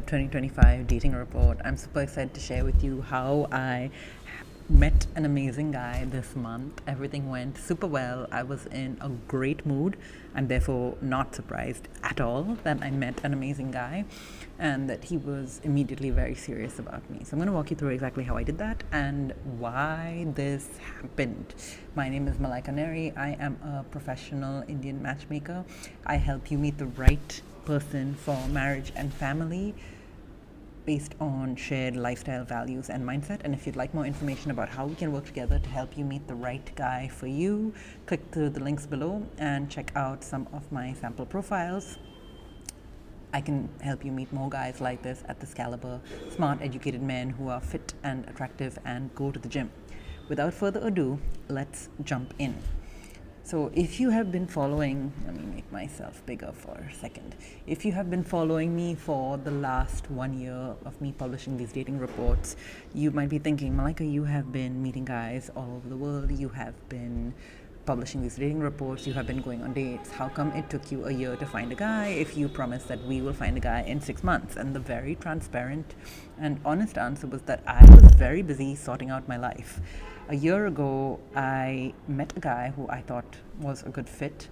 2025 dating report. I'm super excited to share with you how I met an amazing guy this month. Everything went super well. I was in a great mood. I'm therefore not surprised at all that I met an amazing guy and that he was immediately very serious about me. So I'm going to walk you through exactly how I did that and why this happened. My name is Malaika Neri. I am a professional Indian matchmaker. I help you meet the right person for marriage and family based on shared lifestyle values and mindset. And if you'd like more information about how we can work together to help you meet the right guy for you, click through the links below and check out some of my sample profiles. I can help you meet more guys like this at this caliber, smart, educated men who are fit and attractive and go to the gym. Without further ado, let's jump in. So if you have been following, let me make myself bigger for a second. If you have been following me for the last 1 year of me publishing these dating reports, you might be thinking, Malaika, you have been meeting guys all over the world. You have been publishing these dating reports. You have been going on dates. How come it took you a year to find a guy if you promised that we will find a guy in 6 months? And the very transparent and honest answer was that I was very busy sorting out my life. A year ago, I met a guy who I thought was a good fit,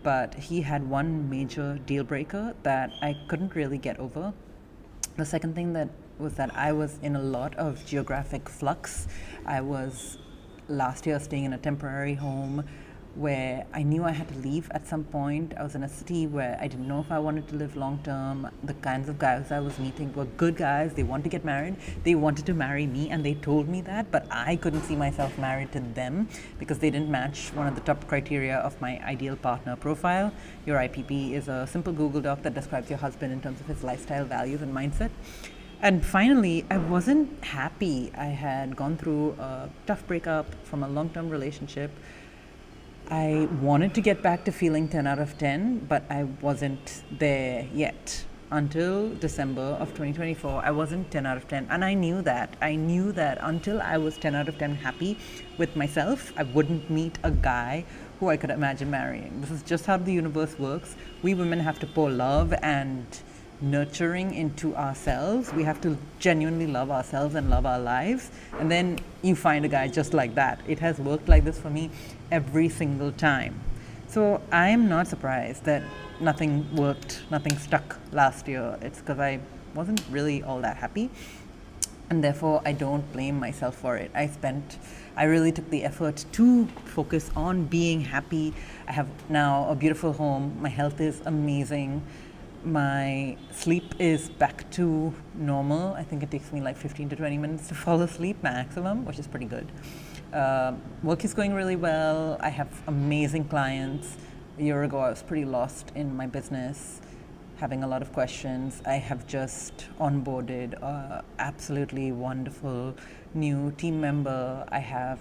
but he had one major deal breaker that I couldn't really get over. The second thing that was that I was in a lot of geographic flux. I was last year staying in a temporary home where I knew I had to leave at some point. I was in a city where I didn't know if I wanted to live long term. The kinds of guys I was meeting were good guys. They wanted to get married. They wanted to marry me and they told me that, but I couldn't see myself married to them because they didn't match one of the top criteria of my ideal partner profile. Your IPP is a simple Google Doc that describes your husband in terms of his lifestyle, values, and mindset. And finally, I wasn't happy. I had gone through a tough breakup from a long-term relationship. I wanted to get back to feeling 10 out of 10, but I wasn't there yet. Until December of 2024, I wasn't 10 out of 10. And I knew that. I knew that until I was 10 out of 10 happy with myself, I wouldn't meet a guy who I could imagine marrying. This is just how the universe works. We women have to pour love and nurturing into ourselves. We have to genuinely love ourselves and love our lives, and then you find a guy just like that. It has worked like this for me every single time. So I am not surprised that nothing worked, nothing stuck last year. It's because I wasn't really all that happy, and therefore I don't blame myself for it. I really took the effort to focus on being happy. I have now a beautiful home. My health is amazing. My sleep is back to normal. I think it takes me like 15 to 20 minutes to fall asleep maximum, which is pretty good. Work is going really well. I have amazing clients. A year ago, I was pretty lost in my business, having a lot of questions. I have just onboarded a absolutely wonderful new team member. I have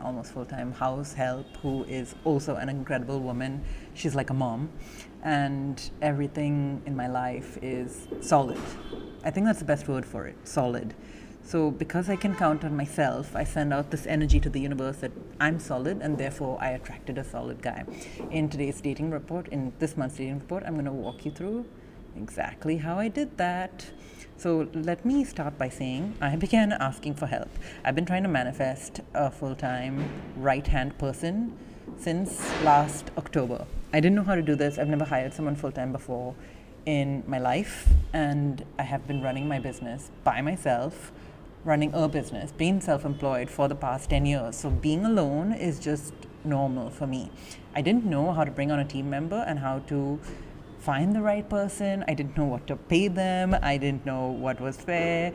almost full-time house help who is also an incredible woman. She's like a mom, and everything in my life is solid. I think that's the best word for it, solid. So because I can count on myself, I send out this energy to the universe that I'm solid, and therefore I attracted a solid guy. In today's dating report, in this month's dating report, I'm going to walk you through exactly how I did that. So let me start by saying I began asking for help. I've been trying to manifest a full-time right-hand person since last October. I didn't know how to do this. I've never hired someone full-time before in my life, and I have been running my business by myself, running a business, being self-employed for the past 10 years. So being alone is just normal for me. I didn't know how to bring on a team member and how to find the right person. I didn't know what to pay them. I didn't know what was fair.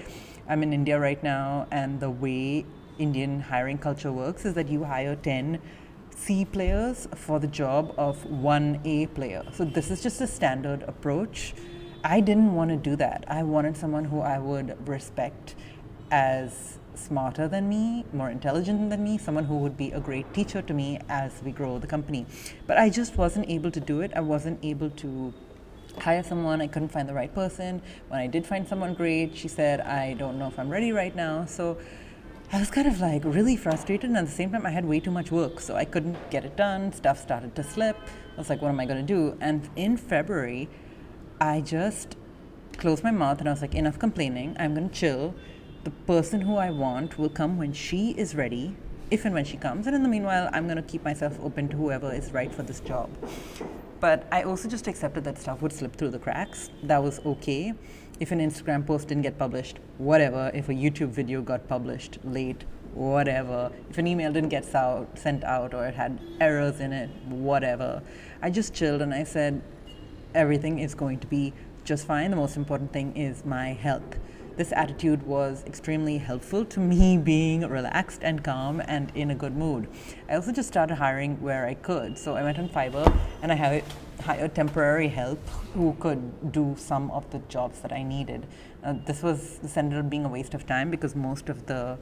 I'm in India right now, and the way Indian hiring culture works is that you hire 10 C players for the job of one A player. So this is just a standard approach. I didn't want to do that. I wanted someone who I would respect as smarter than me, more intelligent than me, someone who would be a great teacher to me as we grow the company. But I just wasn't able to do it. I wasn't able to hire someone. I couldn't find the right person. When I did find someone great, she said, I don't know if I'm ready right now. So I was kind of like really frustrated, and at the same time I had way too much work, so I couldn't get it done. Stuff started to slip. I was like, what am I going to do? And in February, I just closed my mouth and I was like, enough complaining. I'm going to chill. The person who I want will come when she is ready, if and when she comes. And in the meanwhile, I'm going to keep myself open to whoever is right for this job. But I also just accepted that stuff would slip through the cracks. That was okay. If an Instagram post didn't get published, whatever. If a YouTube video got published late, whatever. If an email didn't get sent out or it had errors in it, whatever. I just chilled and I said, everything is going to be just fine. The most important thing is my health. This attitude was extremely helpful to me being relaxed and calm and in a good mood. I also just started hiring where I could. So I went on Fiverr and I hired temporary help who could do some of the jobs that I needed. This ended up being a waste of time because most of the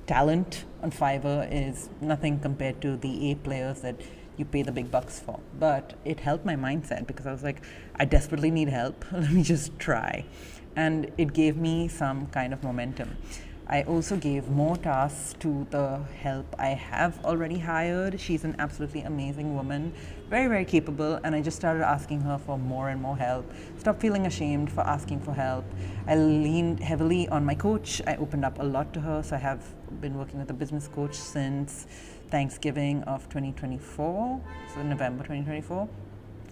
talent on Fiverr is nothing compared to the A players that you pay the big bucks for. But it helped my mindset because I was like, I desperately need help. Let me just try. And it gave me some kind of momentum. I also gave more tasks to the help I have already hired. She's an absolutely amazing woman, very, very capable, and I just started asking her for more and more help. Stop feeling ashamed for asking for help. I leaned heavily on my coach. I opened up a lot to her, so I have been working with a business coach since Thanksgiving of 2024, so November 2024.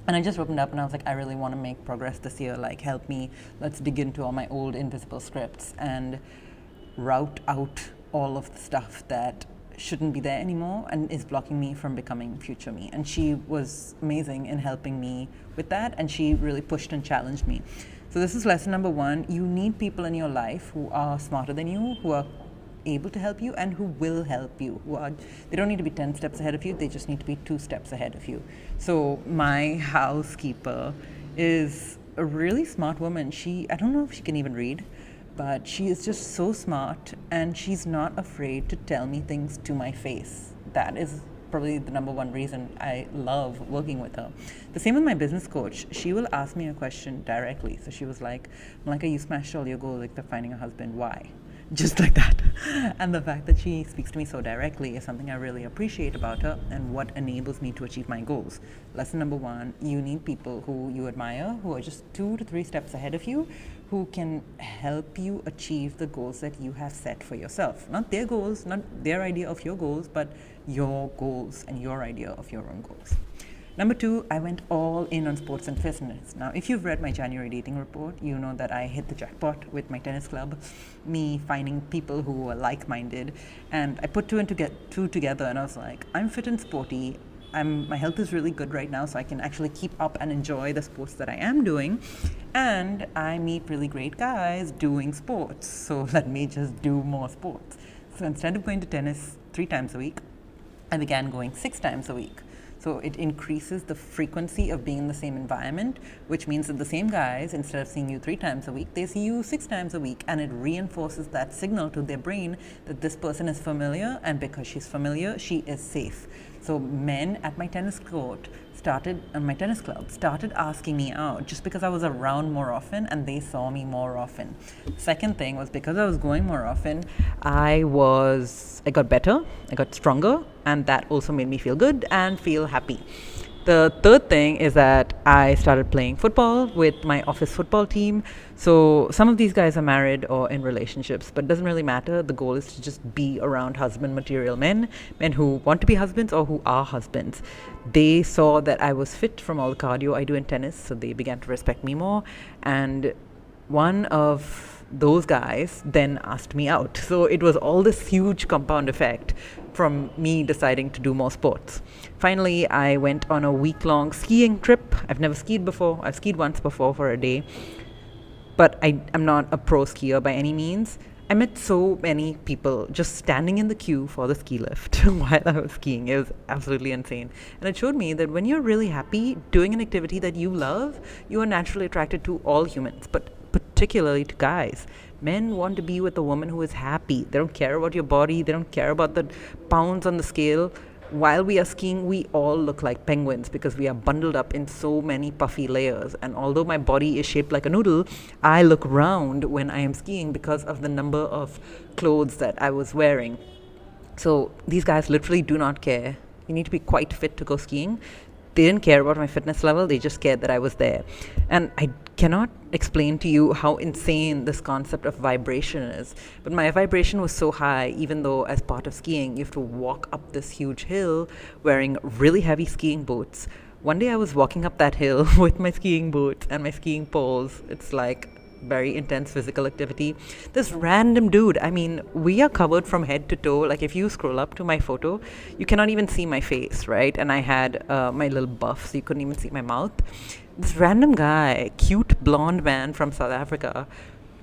And I just opened up and I was like, I really want to make progress this year. Like, help me. Let's dig into all my old invisible scripts and route out all of the stuff that shouldn't be there anymore and is blocking me from becoming future me. And she was amazing in helping me with that. And she really pushed and challenged me. So this is lesson number 1. You need people in your life who are smarter than you, who are able to help you and who will help you. They don't need to be 10 steps ahead of you, they just need to be 2 steps ahead of you. So my housekeeper is a really smart woman. I don't know if she can even read, but she is just so smart and she's not afraid to tell me things to my face. That is probably the number 1 reason I love working with her. The same with my business coach. She will ask me a question directly. So she was like, Malika, you smashed all your goals except finding a husband. Why? Just like that. And the fact that she speaks to me so directly is something I really appreciate about her and what enables me to achieve my goals. Lesson number 1, you need people who you admire, who are just 2 to 3 steps ahead of you, who can help you achieve the goals that you have set for yourself. Not their goals, not their idea of your goals, but your goals and your idea of your own goals. Number 2, I went all in on sports and fitness. Now, if you've read my January dating report, you know that I hit the jackpot with my tennis club, me finding people who were like-minded, and I put 2 and 2 together, and I was like, I'm fit and sporty. My health is really good right now, so I can actually keep up and enjoy the sports that I am doing, and I meet really great guys doing sports, so let me just do more sports. So instead of going to tennis 3 times a week, I began going 6 times a week. So it increases the frequency of being in the same environment, which means that the same guys, instead of seeing you 3 times a week, they see you 6 times a week, and it reinforces that signal to their brain that this person is familiar, and because she's familiar, she is safe. So men at my tennis club started asking me out just because I was around more often and they saw me more often. Second thing was, because I was going more often, I got better, I got stronger, and that also made me feel good and feel happy. The third thing is that I started playing football with my office football team. So some of these guys are married or in relationships, but it doesn't really matter. The goal is to just be around husband material men who want to be husbands or who are husbands. They saw that I was fit from all the cardio I do in tennis, so they began to respect me more. And one of those guys then asked me out. So it was all this huge compound effect from me deciding to do more sports. Finally, I went on a week-long skiing trip. I've never skied before. I've skied once before for a day, but I'm not a pro skier by any means. I met so many people just standing in the queue for the ski lift while I was skiing. It was absolutely insane. And it showed me that when you're really happy doing an activity that you love, you are naturally attracted to all humans, but particularly to guys. Men want to be with a woman who is happy. They don't care about your body. They don't care about the pounds on the scale. While we are skiing, we all look like penguins because we are bundled up in so many puffy layers. And although my body is shaped like a noodle, I look round when I am skiing because of the number of clothes that I was wearing. So these guys literally do not care. You need to be quite fit to go skiing. They didn't care about my fitness level. They just cared that I was there. And I cannot explain to you how insane this concept of vibration is. But my vibration was so high, even though, as part of skiing, you have to walk up this huge hill wearing really heavy skiing boots. One day I was walking up that hill with my skiing boots and my skiing poles. It's like very intense physical activity. This random dude, I mean, we are covered from head to toe. Like, if you scroll up to my photo, you cannot even see my face, right? And I had my little buff, so you couldn't even see my mouth. This random guy, cute blonde man from South Africa,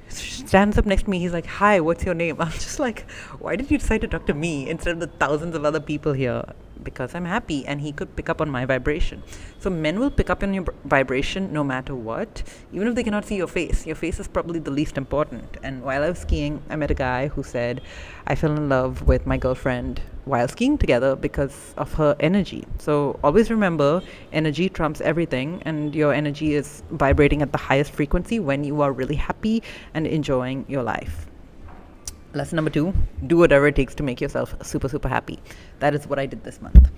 stands up next to me. He's like, "Hi, what's your name?" I'm just like, why did you decide to talk to me instead of the thousands of other people here? Because I'm happy, and he could pick up on my vibration. So men will pick up on your vibration no matter what, even if they cannot see your face. Your face is probably the least important. And while I was skiing, I met a guy who said, I fell in love with my girlfriend while skiing together because of her energy. So always remember, energy trumps everything, and your energy is vibrating at the highest frequency when you are really happy and enjoying your life. Lesson number 2, do whatever it takes to make yourself super, super happy. That is what I did this month.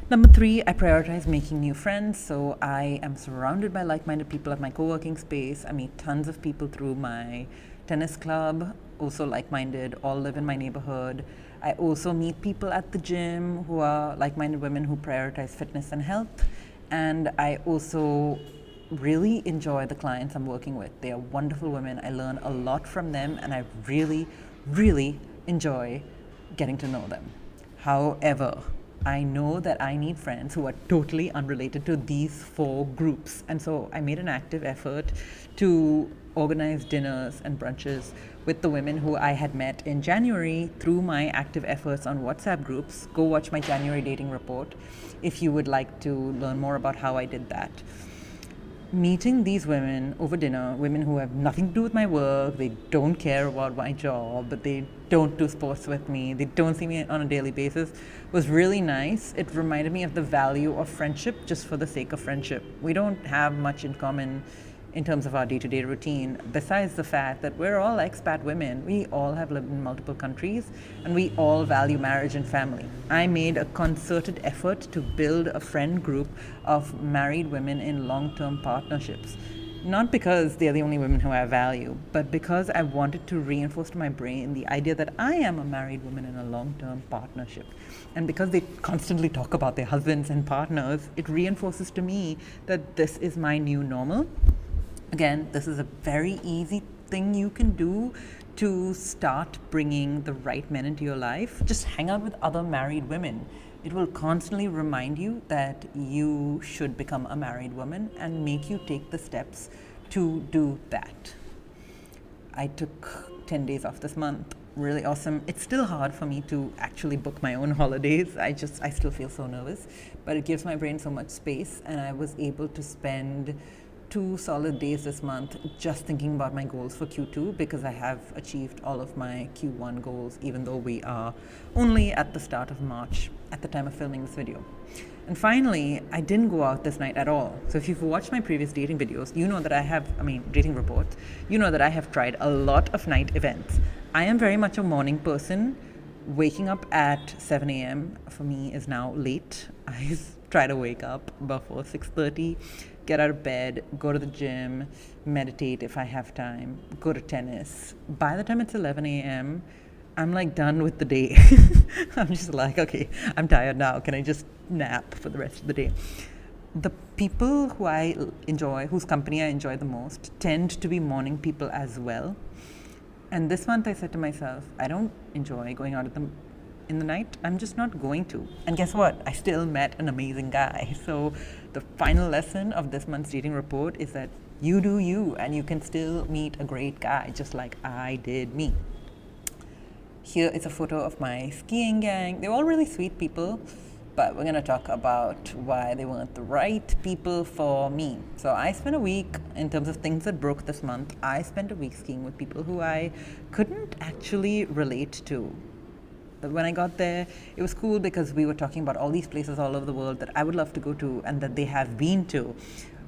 Number 3, I prioritize making new friends. So I am surrounded by like-minded people at my co-working space. I meet tons of people through my tennis club, also like-minded, all live in my neighborhood. I also meet people at the gym who are like-minded women who prioritize fitness and health. And I also really enjoy the clients I'm working with. They are wonderful women. I learn a lot from them, and I really enjoy getting to know them. However, I know that I need friends who are totally unrelated to these 4 groups. And so I made an active effort to organize dinners and brunches with the women who I had met in January through my active efforts on WhatsApp groups. Go watch my January dating report if you would like to learn more about how I did that. Meeting these women over dinner, women who have nothing to do with my work, they don't care about my job, but they don't do sports with me, they don't see me on a daily basis, was really nice. It reminded me of the value of friendship just for the sake of friendship. We don't have much in common in terms of our day-to-day routine, besides the fact that we're all expat women. We all have lived in multiple countries, and we all value marriage and family. I made a concerted effort to build a friend group of married women in long-term partnerships. Not because they're the only women who I value, but because I wanted to reinforce to my brain the idea that I am a married woman in a long-term partnership. And because they constantly talk about their husbands and partners, it reinforces to me that this is my new normal. Again, this is a very easy thing you can do to start bringing the right men into your life. Just hang out with other married women. It will constantly remind you that you should become a married woman and make you take the steps to do that. I took 10 days off this month. Really awesome. It's still hard for me to actually book my own holidays. I still feel so nervous, but it gives my brain so much space, and I was able to spend 2 solid days this month just thinking about my goals for Q2, because I have achieved all of my Q1 goals, even though we are only at the start of March at the time of filming this video. And finally, I didn't go out this night at all. So if you've watched my previous dating videos, you know that dating reports, you know that I have tried a lot of night events. I am very much a morning person. Waking up at 7 a.m. for me is now late. I try to wake up before 6:30, get out of bed, go to the gym, meditate if I have time, go to tennis. By the time it's 11 a.m., I'm like done with the day. I'm just like, okay, I'm tired now. Can I just nap for the rest of the day? The people who I enjoy, whose company I enjoy the most, tend to be morning people as well. And this month I said to myself, I don't enjoy going out in the night. I'm just not going to. And guess what? I still met an amazing guy. So the final lesson of this month's dating report is that you do you, and you can still meet a great guy just like I did me. Here is a photo of my skiing gang. They're all really sweet people, but we're going to talk about why they weren't the right people for me. So I spent a week, in terms of things that broke this month, I spent a week skiing with people who I couldn't actually relate to. But when I got there, it was cool because we were talking about all these places all over the world that I would love to go to and that they have been to.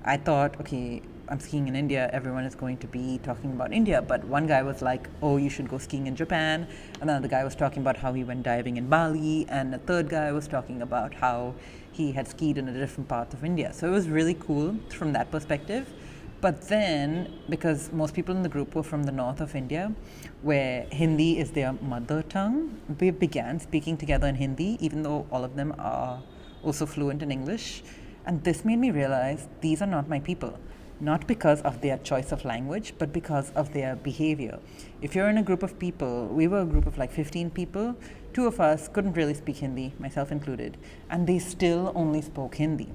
I thought, okay, I'm skiing in India, everyone is going to be talking about India. But one guy was like, oh, you should go skiing in Japan. Another guy was talking about how he went diving in Bali. And a third guy was talking about how he had skied in a different part of India. So it was really cool from that perspective. But then, because most people in the group were from the north of India, where Hindi is their mother tongue, we began speaking together in Hindi, even though all of them are also fluent in English. And this made me realize these are not my people. Not because of their choice of language, but because of their behavior. If you're in a group of people, we were a group of like 15 people, two of us couldn't really speak Hindi, myself included, and they still only spoke Hindi.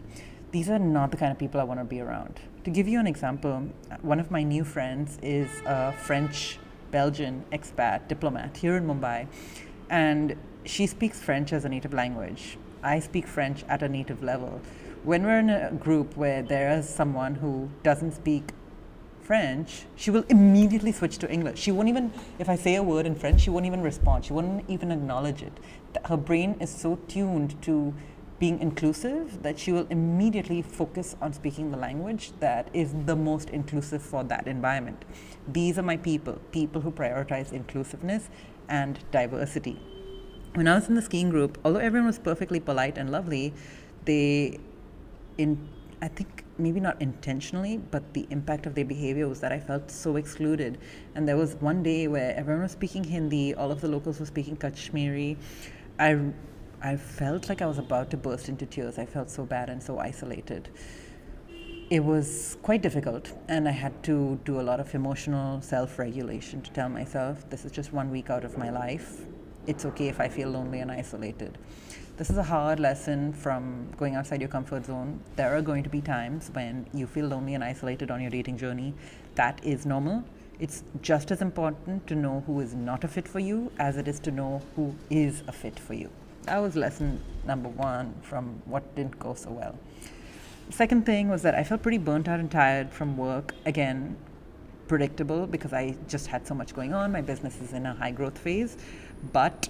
These are not the kind of people I want to be around. To give you an example, one of my new friends is a French Belgian expat diplomat here in Mumbai, and she speaks French as a native language. I speak French at a native level. When we're in a group where there is someone who doesn't speak French, she will immediately switch to English. She won't even, if I say a word in French, she won't even respond. She won't even acknowledge it. Her brain is so tuned to being inclusive that she will immediately focus on speaking the language that is the most inclusive for that environment. These are my people who prioritize inclusiveness and diversity. When I was in the skiing group, although everyone was perfectly polite and lovely, I think maybe not intentionally, but the impact of their behavior was that I felt so excluded. And there was one day where everyone was speaking Hindi, all of the locals were speaking Kashmiri. I felt like I was about to burst into tears. I felt so bad and so isolated. It was quite difficult, and I had to do a lot of emotional self-regulation to tell myself, this is just 1 week out of my life. It's okay if I feel lonely and isolated. This is a hard lesson from going outside your comfort zone. There are going to be times when you feel lonely and isolated on your dating journey. That is normal. It's just as important to know who is not a fit for you as it is to know who is a fit for you. That was lesson number one from what didn't go so well. Second thing was that I felt pretty burnt out and tired from work. Again, predictable because I just had so much going on. My business is in a high growth phase, but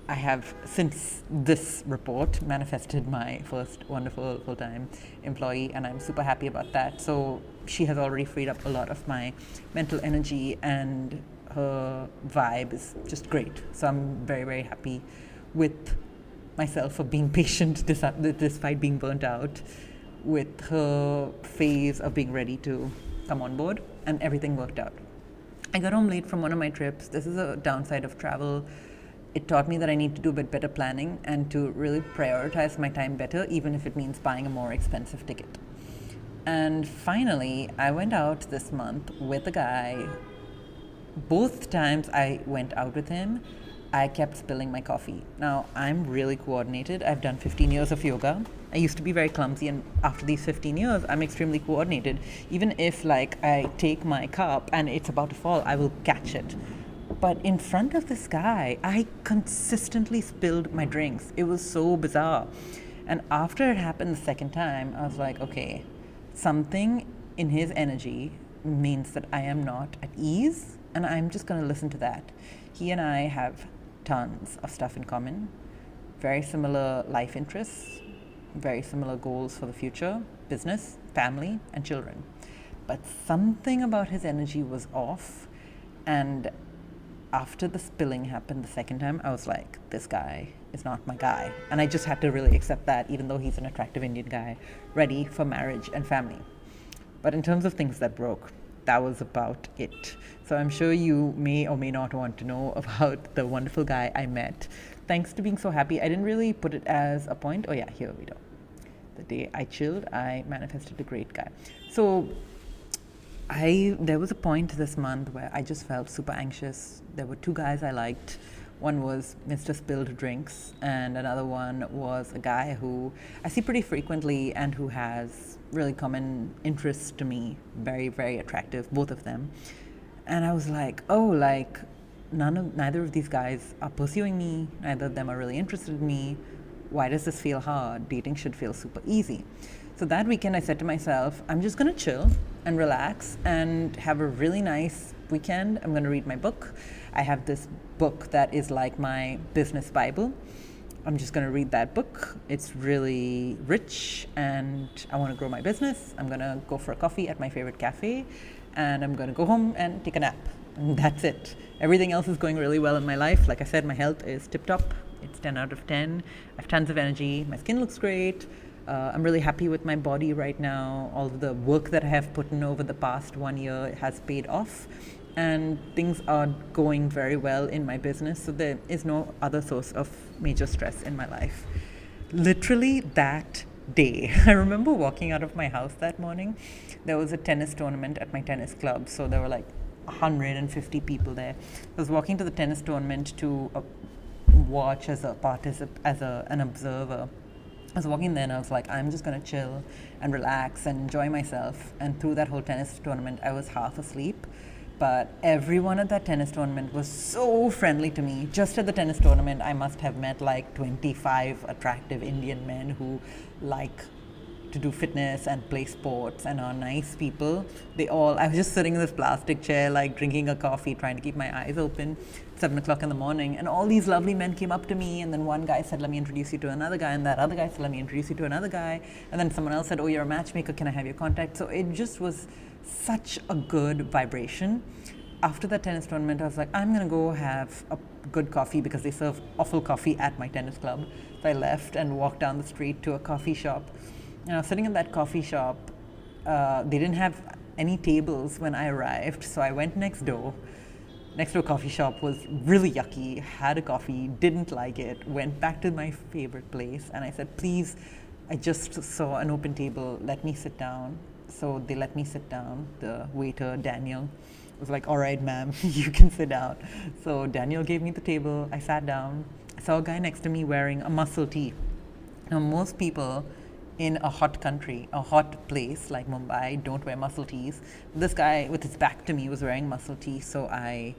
I have, since this report, manifested my first wonderful full-time employee, and I'm super happy about that. So she has already freed up a lot of my mental energy, and her vibe is just great. So I'm very, very happy with myself for being patient despite being burnt out, with her phase of being ready to come on board, and everything worked out. I got home late from one of my trips. This is a downside of travel. It taught me that I need to do a bit better planning and to really prioritize my time better, even if it means buying a more expensive ticket. And finally, I went out this month with a guy. Both times I went out with him, I kept spilling my coffee. Now, I'm really coordinated. I've done 15 years of yoga. I used to be very clumsy, and after these 15 years, I'm extremely coordinated. Even if I take my cup and it's about to fall, I will catch it. But in front of this guy, I consistently spilled my drinks. It was so bizarre. And after it happened the second time, I was like, okay, something in his energy means that I am not at ease, and I'm just going to listen to that. He and I have tons of stuff in common, very similar life interests, very similar goals for the future, business, family, and children. But something about his energy was off, and after the spilling happened the second time, I was like, this guy is not my guy. And I just had to really accept that, even though he's an attractive Indian guy, ready for marriage and family. But in terms of things that broke, that was about it. So I'm sure you may or may not want to know about the wonderful guy I met. Thanks to being so happy, I didn't really put it as a point. Oh yeah, here we go. The day I chilled, I manifested a great guy. So there was a point this month where I just felt super anxious. There were two guys I liked. One was Mr. Spilled Drinks, and another one was a guy who I see pretty frequently and who has really common interests to me. Very, very attractive, both of them. And I was like, neither of these guys are pursuing me. Neither of them are really interested in me. Why does this feel hard? Dating should feel super easy. So that weekend I said to myself, I'm just going to chill and relax and have a really nice weekend. I'm going to read my book. I have this book that is like my business Bible. I'm just going to read that book. It's really rich, and I want to grow my business. I'm going to go for a coffee at my favorite cafe, and I'm going to go home and take a nap. And that's it. Everything else is going really well in my life. Like I said, my health is tip-top. It's 10 out of 10. I have tons of energy. My skin looks great. I'm really happy with my body right now. All of the work that I have put in over the past 1 year has paid off, and things are going very well in my business. So there is no other source of major stress in my life. Literally that day, I remember walking out of my house that morning. There was a tennis tournament at my tennis club, so there were like 150 people there. I was walking to the tennis tournament to watch as a an observer. I was walking there and I was like, I'm just gonna chill and relax and enjoy myself. And through that whole tennis tournament, I was half asleep. But everyone at that tennis tournament was so friendly to me. Just at the tennis tournament, I must have met like 25 attractive Indian men who like to do fitness and play sports and are nice people. I was just sitting in this plastic chair, like drinking a coffee, trying to keep my eyes open, 7 o'clock in the morning. And all these lovely men came up to me. And then one guy said, let me introduce you to another guy. And that other guy said, let me introduce you to another guy. And then someone else said, oh, you're a matchmaker. Can I have your contact? So it just was such a good vibration. After that tennis tournament, I was like, I'm going to go have a good coffee because they serve awful coffee at my tennis club. So I left and walked down the street to a coffee shop. And I was sitting in that coffee shop. They didn't have any tables when I arrived, so I went next door. Next to a coffee shop was really yucky, had a coffee, didn't like it, went back to my favorite place, and I said, please, I just saw an open table, let me sit down. So they let me sit down. The waiter, Daniel, was like, all right, ma'am, you can sit down. So Daniel gave me the table, I sat down. I saw a guy next to me wearing a muscle tee. Now, most people in a hot country, a hot place like Mumbai, don't wear muscle tees. This guy with his back to me was wearing muscle tee, so I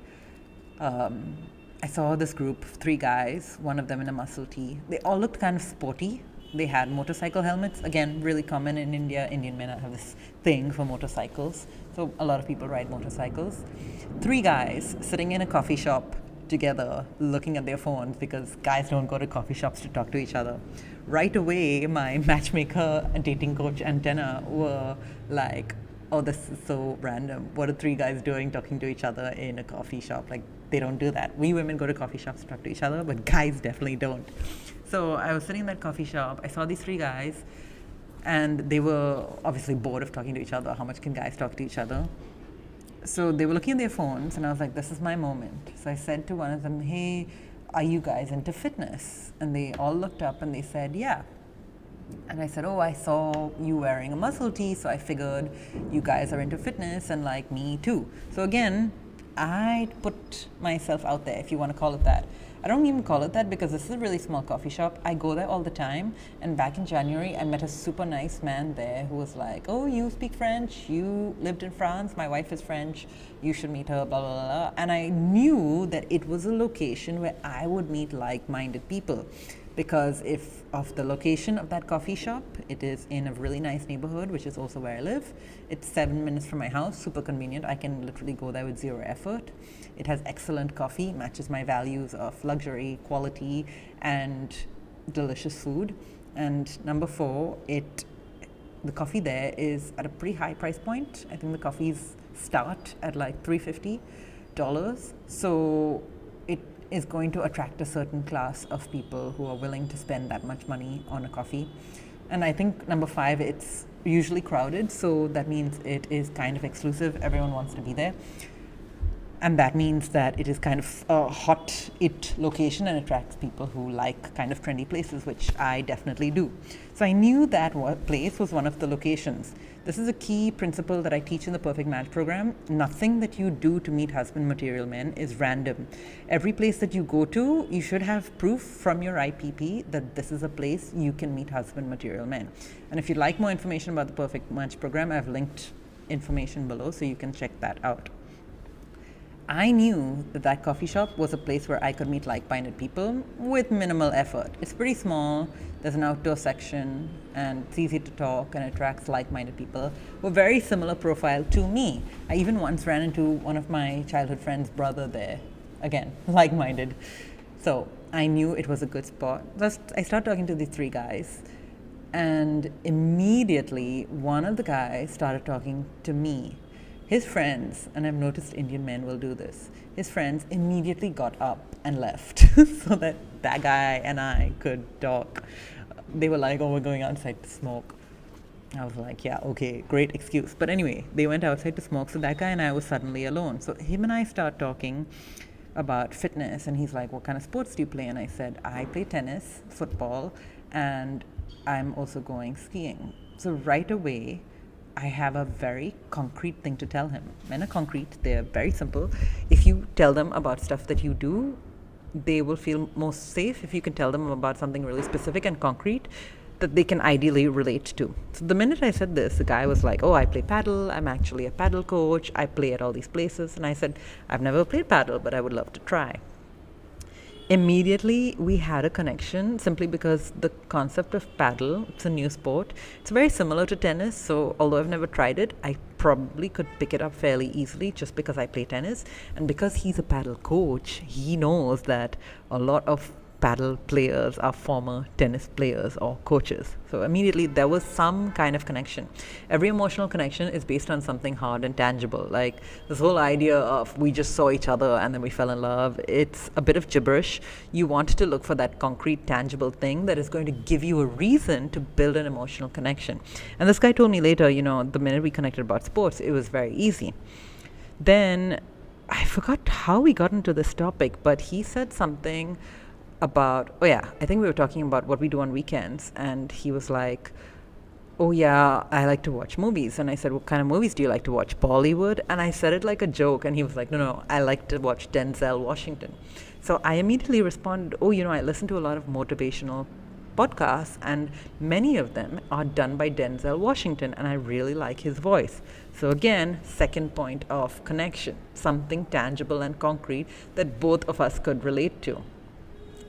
saw this group of 3 guys, one of them in a muscle tee. They all looked kind of sporty. They had motorcycle helmets, again, really common in India. Indian men have this thing for motorcycles, so a lot of people ride motorcycles. 3 guys sitting in a coffee shop together looking at their phones because guys don't go to coffee shops to talk to each other. Right away, my matchmaker and dating coach antenna were like, oh, this is so random. What are 3 guys doing talking to each other in a coffee shop? Like, they don't do that. We women go to coffee shops to talk to each other, but guys definitely don't. So I was sitting in that coffee shop. I saw these 3 guys, and they were obviously bored of talking to each other. How much can guys talk to each other? So they were looking at their phones, and I was like, this is my moment. So I said to one of them, hey, are you guys into fitness? And they all looked up and they said, yeah. And I said, oh, I saw you wearing a muscle tee, so I figured you guys are into fitness and like me too. So again, I put myself out there, if you want to call it that. I don't even call it that because this is a really small coffee shop. I go there all the time. And back in January, I met a super nice man there who was like, oh, you speak French? You lived in France? My wife is French. You should meet her, blah, blah, blah. And I knew that it was a location where I would meet like-minded people. Because if of the location of that coffee shop, it is in a really nice neighborhood, which is also where I live. It's 7 minutes from my house, super convenient. I can literally go there with 0 effort. It has excellent coffee, matches my values of luxury, quality, and delicious food. And number 4, the coffee there is at a pretty high price point. I think the coffees start at like $350. So it is going to attract a certain class of people who are willing to spend that much money on a coffee. And I think number 5, it's usually crowded, so that means it is kind of exclusive. Everyone wants to be there. And that means that it is kind of a hot location and attracts people who like kind of trendy places, which I definitely do. So I knew that place was one of the locations. This is a key principle that I teach in the Perfect Match program. Nothing that you do to meet husband material men is random. Every place that you go to, you should have proof from your IPP that this is a place you can meet husband material men. And if you'd like more information about the Perfect Match program, I've linked information below so you can check that out. I knew that coffee shop was a place where I could meet like-minded people with minimal effort. It's pretty small, there's an outdoor section, and it's easy to talk and attracts like-minded people who are very similar profile to me. I even once ran into one of my childhood friend's brother there. Again, like-minded. So I knew it was a good spot. I started talking to these 3 guys, and immediately one of the guys started talking to me. His friends, and I've noticed Indian men will do this, his friends immediately got up and left so that guy and I could talk they were like, oh, we're going outside to smoke. I was like, yeah, okay, great excuse. But anyway, they went outside to smoke, so that guy and I was suddenly alone. So him and I start talking about fitness, and he's like, what kind of sports do you play? And I said, I play tennis, football, and I'm also going skiing. So right away, I have a very concrete thing to tell him. Men are concrete, they're very simple. If you tell them about stuff that you do, they will feel most safe if you can tell them about something really specific and concrete that they can ideally relate to. So the minute I said this, the guy was like, oh, I play paddle, I'm actually a paddle coach, I play at all these places. And I said, I've never played paddle, but I would love to try. Immediately we had a connection simply because the concept of paddle, it's a new sport. It's very similar to tennis, so although I've never tried it, I probably could pick it up fairly easily just because I play tennis. And because he's a paddle coach, he knows that a lot of paddle players are former tennis players or coaches. So immediately there was some kind of connection. Every emotional connection is based on something hard and tangible. Like this whole idea of we just saw each other and then we fell in love, it's a bit of gibberish. You want to look for that concrete, tangible thing that is going to give you a reason to build an emotional connection. And this guy told me later, the minute we connected about sports, it was very easy. Then I forgot how we got into this topic, but he said something about, I think we were talking about what we do on weekends, and he was like, oh yeah, I like to watch movies. And I said, what kind of movies do you like to watch? Bollywood? And I said it like a joke, and he was like, no, I like to watch Denzel Washington. So I immediately responded, I listen to a lot of motivational podcasts, and many of them are done by Denzel Washington, and I really like his voice. So again, second point of connection, something tangible and concrete that both of us could relate to.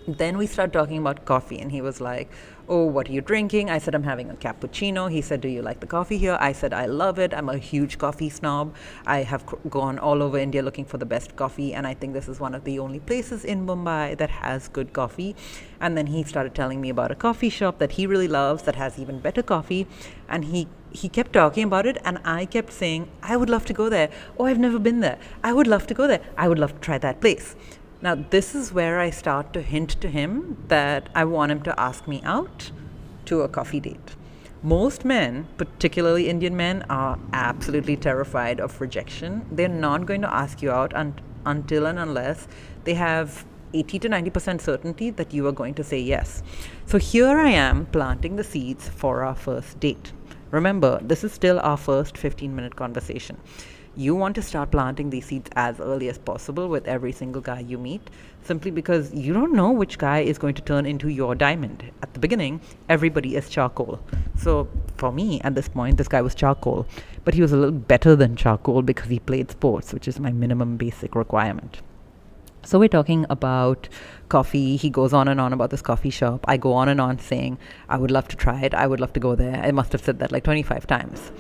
Then we started talking about coffee, and he was like, oh, what are you drinking? I said, I'm having a cappuccino. He said, do you like the coffee here? I said, I love it. I'm a huge coffee snob. I have gone all over India looking for the best coffee, and I think this is one of the only places in Mumbai that has good coffee. And then he started telling me about a coffee shop that he really loves that has even better coffee, and he kept talking about it, and I kept saying, I would love to go there. Oh, I've never been there. I would love to go there. I would love to try that place. Now, this is where I start to hint to him that I want him to ask me out to a coffee date. Most men, particularly Indian men, are absolutely terrified of rejection. They're not going to ask you out until and unless they have 80 to 90% certainty that you are going to say yes. So here I am planting the seeds for our first date. Remember, this is still our first 15-minute conversation. You want to start planting these seeds as early as possible with every single guy you meet, simply because you don't know which guy is going to turn into your diamond. At the beginning, everybody is charcoal. So for me, at this point, this guy was charcoal, but he was a little better than charcoal because he played sports, which is my minimum basic requirement. So we're talking about coffee. He goes on and on about this coffee shop. I go on and on saying, I would love to try it. I would love to go there. I must have said that like 25 times.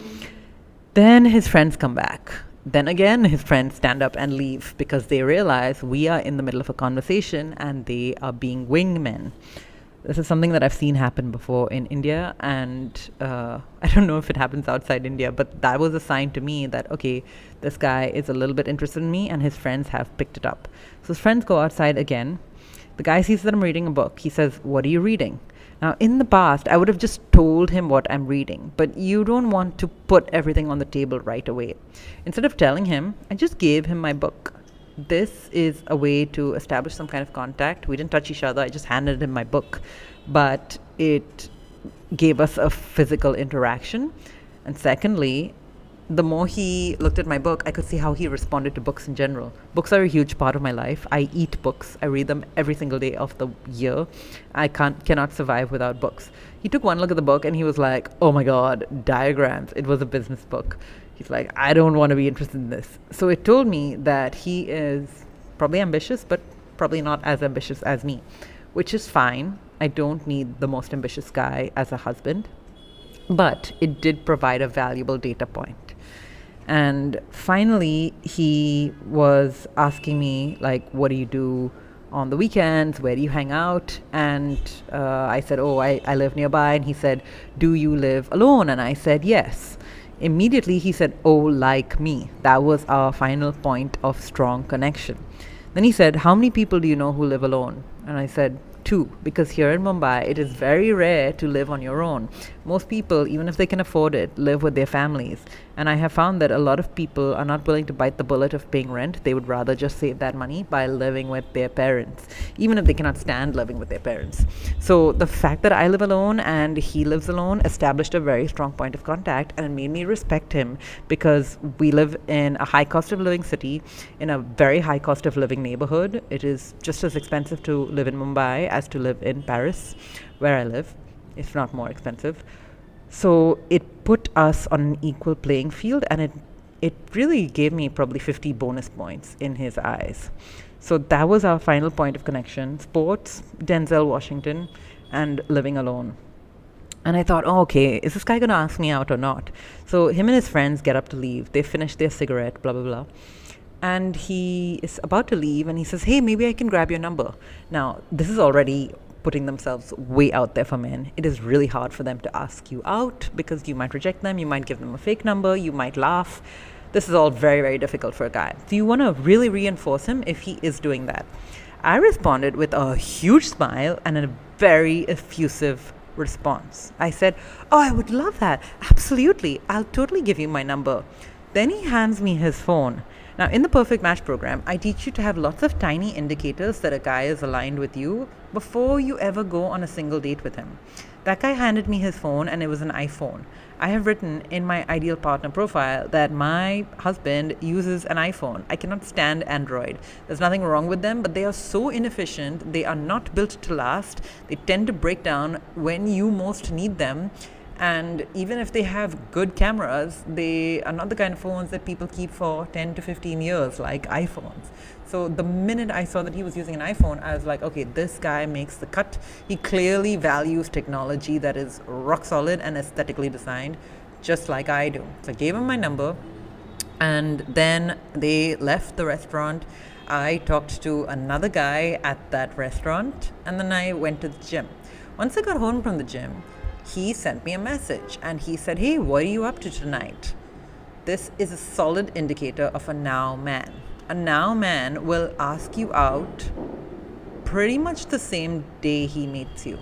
Then his friends come back. Then again, his friends stand up and leave because they realize we are in the middle of a conversation and they are being wingmen. This is something that I've seen happen before in India, and I don't know if it happens outside India, but that was a sign to me that, okay, this guy is a little bit interested in me, and his friends have picked it up. So his friends go outside again. The guy sees that I'm reading a book. He says, what are you reading? Now, in the past, I would have just told him what I'm reading, but you don't want to put everything on the table right away. Instead of telling him, I just gave him my book. This is a way to establish some kind of contact. We didn't touch each other. I just handed him my book, but it gave us a physical interaction. And secondly, the more he looked at my book, I could see how he responded to books in general. Books are a huge part of my life. I eat books. I read them every single day of the year. I cannot survive without books. He took one look at the book and he was like, oh my God, diagrams. It was a business book. He's like, I don't want to be interested in this. So it told me that he is probably ambitious, but probably not as ambitious as me, which is fine. I don't need the most ambitious guy as a husband, but it did provide a valuable data point. And finally, he was asking me, like, what do you do on the weekends? Where do you hang out? And I said, oh, I live nearby. And he said, do you live alone? And I said, yes. Immediately, he said, oh, like me. That was our final point of strong connection. Then he said, how many people do you know who live alone? And I said, two, because here in Mumbai, it is very rare to live on your own. Most people, even if they can afford it, live with their families. And I have found that a lot of people are not willing to bite the bullet of paying rent. They would rather just save that money by living with their parents, even if they cannot stand living with their parents. So the fact that I live alone and he lives alone established a very strong point of contact, and it made me respect him because we live in a high cost of living city, in a very high cost of living neighborhood. It is just as expensive to live in Mumbai as to live in Paris, where I live, if not more expensive. So it put us on an equal playing field, and it really gave me probably 50 bonus points in his eyes. So that was our final point of connection: sports, Denzel Washington, and living alone. And I thought, oh, okay, is this guy going to ask me out or not? So him and his friends get up to leave. They finish their cigarette, blah, blah, blah. And he is about to leave, and he says, hey, maybe I can grab your number. Now, this is already putting themselves way out there for men. It is really hard for them to ask you out because you might reject them, you might give them a fake number, you might laugh. This is all very, very difficult for a guy. So you want to really reinforce him if he is doing that. I responded with a huge smile and a very effusive response. I said, oh, I would love that. Absolutely. I'll totally give you my number. Then he hands me his phone. Now, in the Perfect Match program, I teach you to have lots of tiny indicators that a guy is aligned with you before you ever go on a single date with him. That guy handed me his phone, and it was an iPhone. I have written in my ideal partner profile that my husband uses an iPhone. I cannot stand Android. There's nothing wrong with them, but they are so inefficient. They are not built to last. They tend to break down when you most need them. And even if they have good cameras, they are not the kind of phones that people keep for 10 to 15 years like iPhones. So the minute I saw that he was using an iPhone, I was like, okay, this guy makes the cut. He clearly values technology that is rock solid and aesthetically designed, just like I do. So I gave him my number, and then they left the restaurant. I talked to another guy at that restaurant, and then I went to the gym. Once I got home from the gym, he sent me a message and he said, hey, what are you up to tonight? This is a solid indicator of a now man. A now man will ask you out pretty much the same day he meets you.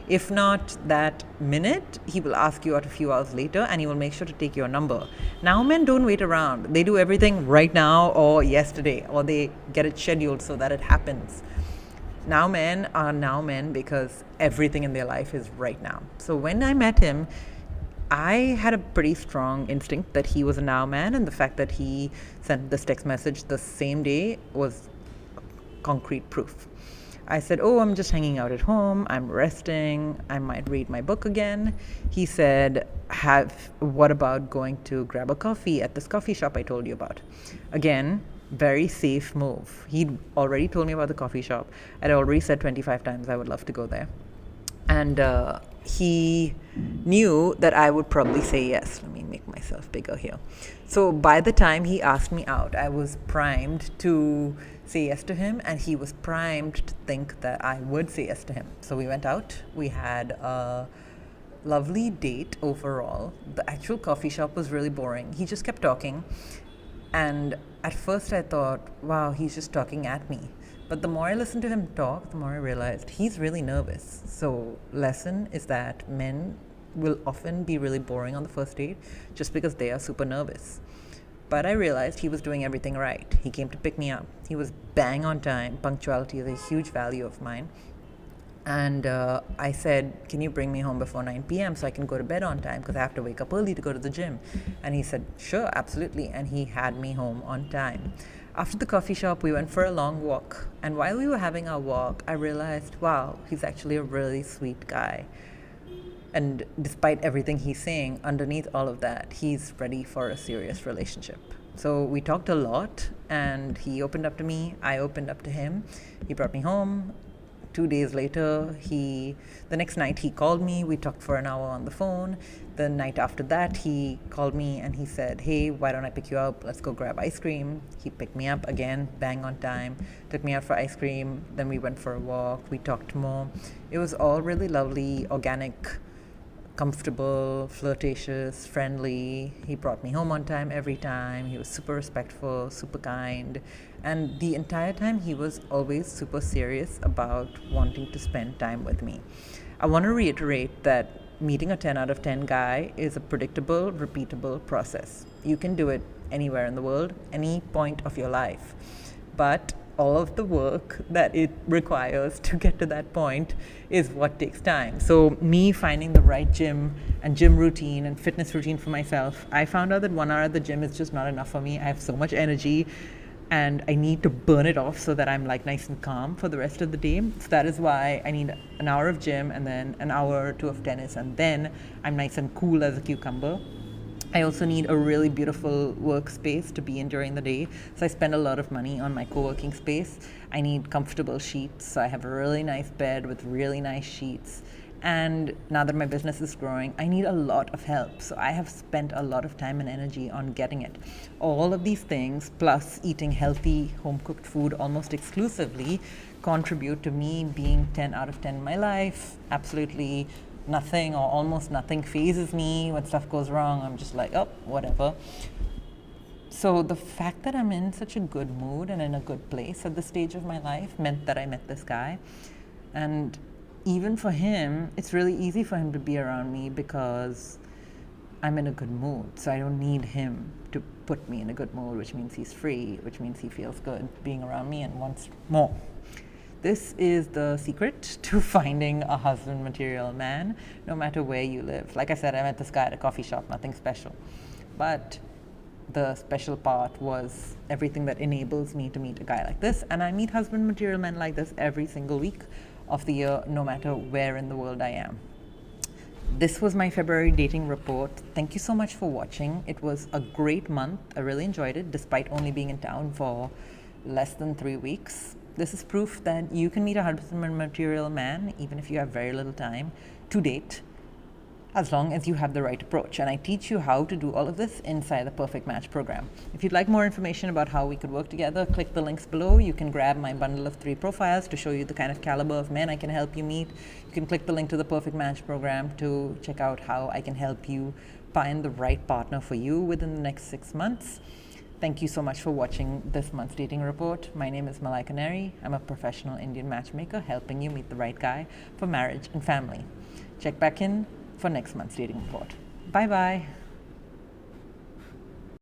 If not that minute, he will ask you out a few hours later, and he will make sure to take your number. Now men don't wait around. They do everything right now or yesterday, or they get it scheduled so that it happens. Now men are now men because everything in their life is right now. So when I met him, I had a pretty strong instinct that he was a now man, and the fact that he sent this text message the same day was concrete proof. I said, oh, I'm just hanging out at home. I'm resting. I might read my book again. He said, what about going to grab a coffee at this coffee shop I told you about? Again, very safe move. He'd already told me about the coffee shop. I'd already said 25 times I would love to go there. And he knew that I would probably say yes. Let me make myself bigger here. So by the time he asked me out, I was primed to say yes to him, and he was primed to think that I would say yes to him. So we went out. We had a lovely date overall. The actual coffee shop was really boring. He just kept talking. And at first I thought, wow, he's just talking at me. But the more I listened to him talk, the more I realized he's really nervous. So lesson is that men will often be really boring on the first date just because they are super nervous. But I realized he was doing everything right. He came to pick me up. He was bang on time. Punctuality is a huge value of mine. And I said, can you bring me home before 9 p.m. so I can go to bed on time because I have to wake up early to go to the gym? And he said, sure, absolutely. And he had me home on time. After the coffee shop, we went for a long walk. And while we were having our walk, I realized, wow, he's actually a really sweet guy. And despite everything he's saying, underneath all of that, he's ready for a serious relationship. So we talked a lot, and he opened up to me. I opened up to him. He brought me home. 2 days later, the next night he called me. We talked for an hour on the phone. The night after that, he called me and he said, hey, why don't I pick you up? Let's go grab ice cream. He picked me up again, bang on time, took me out for ice cream. Then we went for a walk. We talked more. It was all really lovely, organic comfortable, flirtatious, friendly. He brought me home on time every time. He was super respectful, super kind. And the entire time, he was always super serious about wanting to spend time with me. I want to reiterate that meeting a 10 out of 10 guy is a predictable, repeatable process. You can do it anywhere in the world, any point of your life. But all of the work that it requires to get to that point is what takes time. So me finding the right gym and gym routine and fitness routine for myself, I found out that 1 hour at the gym is just not enough for me. I have so much energy and I need to burn it off so that I'm like nice and calm for the rest of the day. So that is why I need an hour of gym and then an hour or two of tennis, and then I'm nice and cool as a cucumber. I also need a really beautiful workspace to be in during the day. So I spend a lot of money on my co-working space. I need comfortable sheets. So I have a really nice bed with really nice sheets. And now that my business is growing, I need a lot of help. So I have spent a lot of time and energy on getting it. All of these things, plus eating healthy home-cooked food almost exclusively, contribute to me being 10 out of 10 in my life. Absolutely nothing or almost nothing phases me. When stuff goes wrong, I'm just like, oh, whatever. So the fact that I'm in such a good mood and in a good place at this stage of my life meant that I met this guy. And even for him, it's really easy for him to be around me because I'm in a good mood. So I don't need him to put me in a good mood, which means he's free, which means he feels good being around me and wants more. This is the secret to finding a husband material man, no matter where you live. Like I said, I met this guy at a coffee shop, nothing special. But the special part was everything that enables me to meet a guy like this. And I meet husband material men like this every single week of the year, no matter where in the world I am. This was my February dating report. Thank you so much for watching. It was a great month. I really enjoyed it, despite only being in town for less than 3 weeks. This is proof that you can meet a husband material man, even if you have very little time to date, as long as you have the right approach. And I teach you how to do all of this inside the Perfect Match program. If you'd like more information about how we could work together, click the links below. You can grab my bundle of 3 profiles to show you the kind of caliber of men I can help you meet. You can click the link to the Perfect Match program to check out how I can help you find the right partner for you within the next 6 months. Thank you so much for watching this month's dating report. My name is Malai Kaneri. I'm a professional Indian matchmaker helping you meet the right guy for marriage and family. Check back in for next month's dating report. Bye bye.